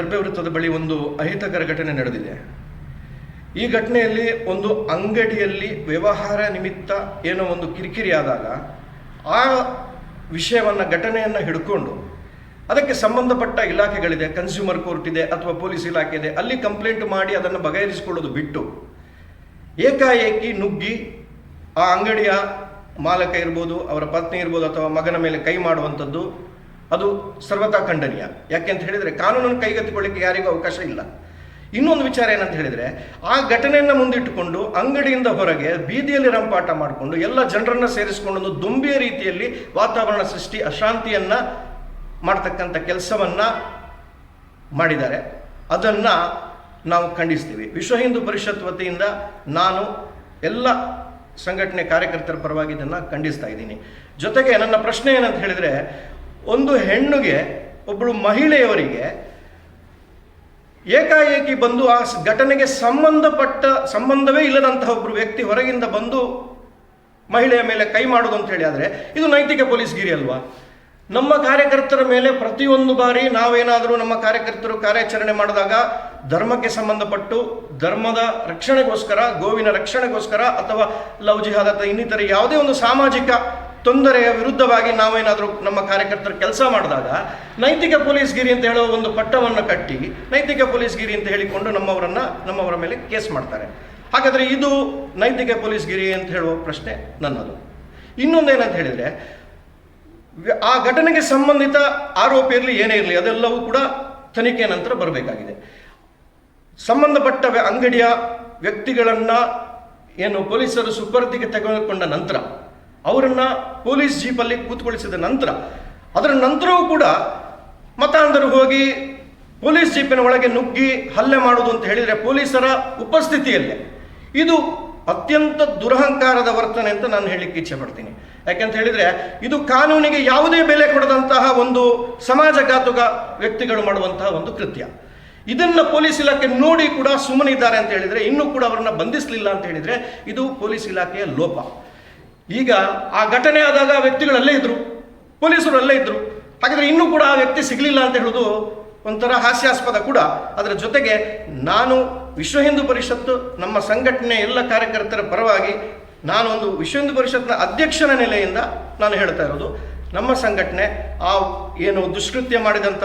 ದರ್ಬೆ ವೃತ್ತದ ಬಳಿ ಒಂದು ಅಹಿತಕರ ಘಟನೆ ನಡೆದಿದೆ. ಈ ಘಟನೆಯಲ್ಲಿ ಒಂದು ಅಂಗಡಿಯಲ್ಲಿ ವ್ಯವಹಾರ ನಿಮಿತ್ತ ಏನೋ ಒಂದು ಕಿರಿಕಿರಿ ಆದಾಗ ಆ ವಿಷಯವನ್ನು ಘಟನೆಯನ್ನು ಹಿಡ್ಕೊಂಡು ಅದಕ್ಕೆ ಸಂಬಂಧಪಟ್ಟ ಇಲಾಖೆಗಳಿದೆ, ಕನ್ಸ್ಯೂಮರ್ ಕೋರ್ಟ್ ಇದೆ ಅಥವಾ ಪೊಲೀಸ್ ಇಲಾಖೆ ಇದೆ, ಅಲ್ಲಿ ಕಂಪ್ಲೇಂಟ್ ಮಾಡಿ ಅದನ್ನು ಬಗೆಹರಿಸಿಕೊಳ್ಳೋದು ಬಿಟ್ಟು ಏಕಾಏಕಿ ನುಗ್ಗಿ ಆ ಅಂಗಡಿಯ ಮಾಲಕ ಇರ್ಬೋದು, ಅವರ ಪತ್ನಿ ಇರ್ಬೋದು ಅಥವಾ ಮಗನ ಮೇಲೆ ಕೈ ಮಾಡುವಂಥದ್ದು ಅದು ಸರ್ವತಾ ಖಂಡನೀಯ. ಯಾಕೆಂತ ಹೇಳಿದರೆ ಕಾನೂನನ್ನು ಕೈಗೆತ್ತಿಕೊಳ್ಳಿಕ್ಕೆ ಯಾರಿಗೂ ಅವಕಾಶ ಇಲ್ಲ. ಇನ್ನೊಂದು ವಿಚಾರ ಏನಂತ ಹೇಳಿದರೆ, ಆ ಘಟನೆಯನ್ನು ಮುಂದಿಟ್ಟುಕೊಂಡು ಅಂಗಡಿಯಿಂದ ಹೊರಗೆ ಬೀದಿಯಲ್ಲಿ ರಂಪಾಟ ಮಾಡಿಕೊಂಡು ಎಲ್ಲ ಜನರನ್ನು ಸೇರಿಸಿಕೊಂಡು ಒಂದು ದೊಂಬಿಯ ರೀತಿಯಲ್ಲಿ ವಾತಾವರಣ ಸೃಷ್ಟಿ, ಅಶಾಂತಿಯನ್ನು ಮಾಡ್ತಕ್ಕಂಥ ಕೆಲಸವನ್ನು ಮಾಡಿದ್ದಾರೆ. ಅದನ್ನು ನಾವು ಖಂಡಿಸ್ತೀವಿ. ವಿಶ್ವ ಹಿಂದೂ ಪರಿಷತ್ ವತಿಯಿಂದ ನಾನು ಎಲ್ಲ ಸಂಘಟನೆ ಕಾರ್ಯಕರ್ತರ ಪರವಾಗಿ ಇದನ್ನು ಖಂಡಿಸ್ತಾ ಇದ್ದೀನಿ. ಜೊತೆಗೆ ನನ್ನ ಪ್ರಶ್ನೆ ಏನಂತ ಹೇಳಿದರೆ, ಒಂದು ಹೆಣ್ಣಿಗೆ ಒಬ್ಬಳು ಮಹಿಳೆಯವರಿಗೆ ಏಕಾಏಕಿ ಬಂದು ಆ ಘಟನೆಗೆ ಸಂಬಂಧವೇ ಇಲ್ಲದಂತಹ ಒಬ್ಬರು ವ್ಯಕ್ತಿ ಹೊರಗಿಂದ ಬಂದು ಮಹಿಳೆಯ ಮೇಲೆ ಕೈ ಮಾಡೋದು ಅಂತ ಹೇಳಿ ಆದರೆ ಇದು ನೈತಿಕ ಪೊಲೀಸ್ಗಿರಿ ಅಲ್ವಾ? ನಮ್ಮ ಕಾರ್ಯಕರ್ತರ ಮೇಲೆ ಪ್ರತಿಯೊಂದು ಬಾರಿ ನಾವೇನಾದರೂ ನಮ್ಮ ಕಾರ್ಯಕರ್ತರು ಕಾರ್ಯಾಚರಣೆ ಮಾಡಿದಾಗ ಧರ್ಮಕ್ಕೆ ಸಂಬಂಧಪಟ್ಟು ಧರ್ಮದ ರಕ್ಷಣೆಗೋಸ್ಕರ, ಗೋವಿನ ರಕ್ಷಣೆಗೋಸ್ಕರ ಅಥವಾ ಲವ್ ಜಿಹಾದ್ ಅಥವಾ ಇನ್ನಿತರ ಯಾವುದೇ ಒಂದು ಸಾಮಾಜಿಕ ತೊಂದರೆಯ ವಿರುದ್ಧವಾಗಿ ನಾವೇನಾದರೂ ನಮ್ಮ ಕಾರ್ಯಕರ್ತರು ಕೆಲಸ ಮಾಡಿದಾಗ ನೈತಿಕ ಪೊಲೀಸ್ಗಿರಿ ಅಂತ ಹೇಳೋ ಒಂದು ಪಟ್ಟವನ್ನು ಕಟ್ಟಿ ನೈತಿಕ ಪೊಲೀಸ್ಗಿರಿ ಅಂತ ಹೇಳಿಕೊಂಡು ನಮ್ಮವರ ಮೇಲೆ ಕೇಸ್ ಮಾಡ್ತಾರೆ. ಹಾಗಾದರೆ ಇದು ನೈತಿಕ ಪೊಲೀಸ್ಗಿರಿ ಅಂತ ಹೇಳುವ ಪ್ರಶ್ನೆ ನನ್ನದು. ಇನ್ನೊಂದೇನಂತ ಹೇಳಿದರೆ, ಆ ಘಟನೆಗೆ ಸಂಬಂಧಿತ ಆರೋಪಿ ಇರಲಿ ಏನೇ ಇರಲಿ ಅದೆಲ್ಲವೂ ಕೂಡ ತನಿಖೆ ನಂತರ ಬರಬೇಕಾಗಿದೆ. ಸಂಬಂಧಪಟ್ಟ ಅಂಗಡಿಯ ವ್ಯಕ್ತಿಗಳನ್ನು ಏನು ಪೊಲೀಸರು ಸುಪರ್ದಿಗೆ ತೆಗೆದುಕೊಂಡ ನಂತರ ಅವರನ್ನು ಪೊಲೀಸ್ ಜೀಪಲ್ಲಿ ಕೂತ್ಕೊಳಿಸಿದ ನಂತರ ಅದರ ನಂತರವೂ ಕೂಡ ಮತಾಂಧರು ಹೋಗಿ ಪೊಲೀಸ್ ಜೀಪಿನ ಒಳಗೆ ನುಗ್ಗಿ ಹಲ್ಲೆ ಮಾಡೋದು ಅಂತ ಹೇಳಿದರೆ ಪೊಲೀಸರ ಉಪಸ್ಥಿತಿಯಲ್ಲೇ ಇದು ಅತ್ಯಂತ ದುರಹಂಕಾರದ ವರ್ತನೆ ಅಂತ ನಾನು ಹೇಳಲಿಕ್ಕೆ ಇಚ್ಛೆ ಪಡ್ತೀನಿ. ಯಾಕೆಂತ ಹೇಳಿದರೆ ಇದು ಕಾನೂನಿಗೆ ಯಾವುದೇ ಬೆಲೆ ಕೊಡದಂತಹ ಒಂದು ಸಮಾಜಘಾತುಕ ವ್ಯಕ್ತಿಗಳು ಮಾಡುವಂತಹ ಒಂದು ಕೃತ್ಯ. ಇದನ್ನು ಪೊಲೀಸ್ ಇಲಾಖೆ ನೋಡಿ ಕೂಡ ಸುಮ್ಮನಿದ್ದಾರೆ ಅಂತ ಹೇಳಿದರೆ, ಇನ್ನೂ ಕೂಡ ಅವರನ್ನು ಬಂಧಿಸಲಿಲ್ಲ ಅಂತ ಹೇಳಿದರೆ ಇದು ಪೊಲೀಸ್ ಇಲಾಖೆಯ ಲೋಪ. ಈಗ ಆ ಘಟನೆ ಆದಾಗ ವ್ಯಕ್ತಿಗಳಲ್ಲೇ ಇದ್ದರು, ಪೊಲೀಸರು ಅಲ್ಲೇ ಇದ್ದರು. ಹಾಗಾದರೆ ಇನ್ನೂ ಕೂಡ ಆ ವ್ಯಕ್ತಿ ಸಿಗಲಿಲ್ಲ ಅಂತ ಹೇಳೋದು ಒಂಥರ ಹಾಸ್ಯಾಸ್ಪದ ಕೂಡ. ಅದರ ಜೊತೆಗೆ ನಾನು ವಿಶ್ವ ಹಿಂದೂ ಪರಿಷತ್ತು ನಮ್ಮ ಸಂಘಟನೆ ಎಲ್ಲ ಕಾರ್ಯಕರ್ತರ ಪರವಾಗಿ ನಾನು ಒಂದು ವಿಶ್ವ ಹಿಂದೂ ಪರಿಷತ್ನ ಅಧ್ಯಕ್ಷನ ನೆಲೆಯಿಂದ ನಾನು ಹೇಳ್ತಾ ಇರೋದು, ನಮ್ಮ ಸಂಘಟನೆ ಆ ಏನು ದುಷ್ಕೃತ್ಯ ಮಾಡಿದಂಥ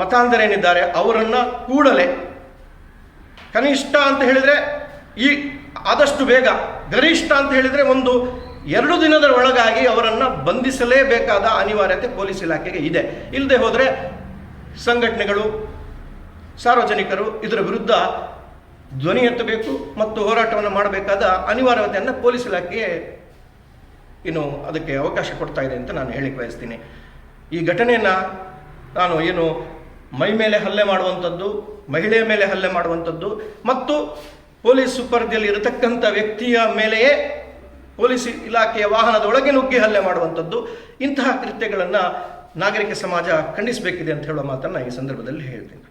ಮತಾಂಧರೇನಿದ್ದಾರೆ ಅವರನ್ನು ಕೂಡಲೇ ಕನಿಷ್ಠ ಅಂತ ಹೇಳಿದರೆ ಆದಷ್ಟು ಬೇಗ, ಗರಿಷ್ಠ ಅಂತ ಹೇಳಿದರೆ 1-2 ದಿನದ ಒಳಗಾಗಿ ಅವರನ್ನು ಬಂಧಿಸಲೇಬೇಕಾದ ಅನಿವಾರ್ಯತೆ ಪೊಲೀಸ್ ಇಲಾಖೆಗೆ ಇದೆ. ಇಲ್ಲದೆ ಹೋದರೆ ಸಂಘಟನೆಗಳು, ಸಾರ್ವಜನಿಕರು ಇದರ ವಿರುದ್ಧ ಧ್ವನಿ ಎತ್ತಬೇಕು ಮತ್ತು ಹೋರಾಟವನ್ನು ಮಾಡಬೇಕಾದ ಅನಿವಾರ್ಯತೆಯನ್ನು ಪೊಲೀಸ್ ಇಲಾಖೆಗೆ ಅದಕ್ಕೆ ಅವಕಾಶ ಕೊಡ್ತಾ ಇದೆ ಅಂತ ನಾನು ಹೇಳಿಕ್ಕೆ ಬಯಸ್ತೀನಿ. ಈ ಘಟನೆಯನ್ನು ನಾನು ಮೈ ಮೇಲೆ ಹಲ್ಲೆ ಮಾಡುವಂಥದ್ದು, ಮಹಿಳೆಯ ಮೇಲೆ ಹಲ್ಲೆ ಮಾಡುವಂಥದ್ದು ಮತ್ತು ಪೊಲೀಸ್ ಸುಪರ್ದಿಯಲ್ಲಿ ಇರತಕ್ಕಂಥ ವ್ಯಕ್ತಿಯ ಮೇಲೆಯೇ ಪೊಲೀಸ್ ಇಲಾಖೆಯ ವಾಹನದ ಒಳಗೆ ನುಗ್ಗಿ ಹಲ್ಲೆ ಮಾಡುವಂಥದ್ದು, ಇಂತಹ ಕೃತ್ಯಗಳನ್ನು ನಾಗರಿಕ ಸಮಾಜ ಖಂಡಿಸಬೇಕಿದೆ ಅಂತ ಹೇಳೋ ಮಾತನ್ನು ಈ ಸಂದರ್ಭದಲ್ಲಿ ಹೇಳ್ತೀನಿ.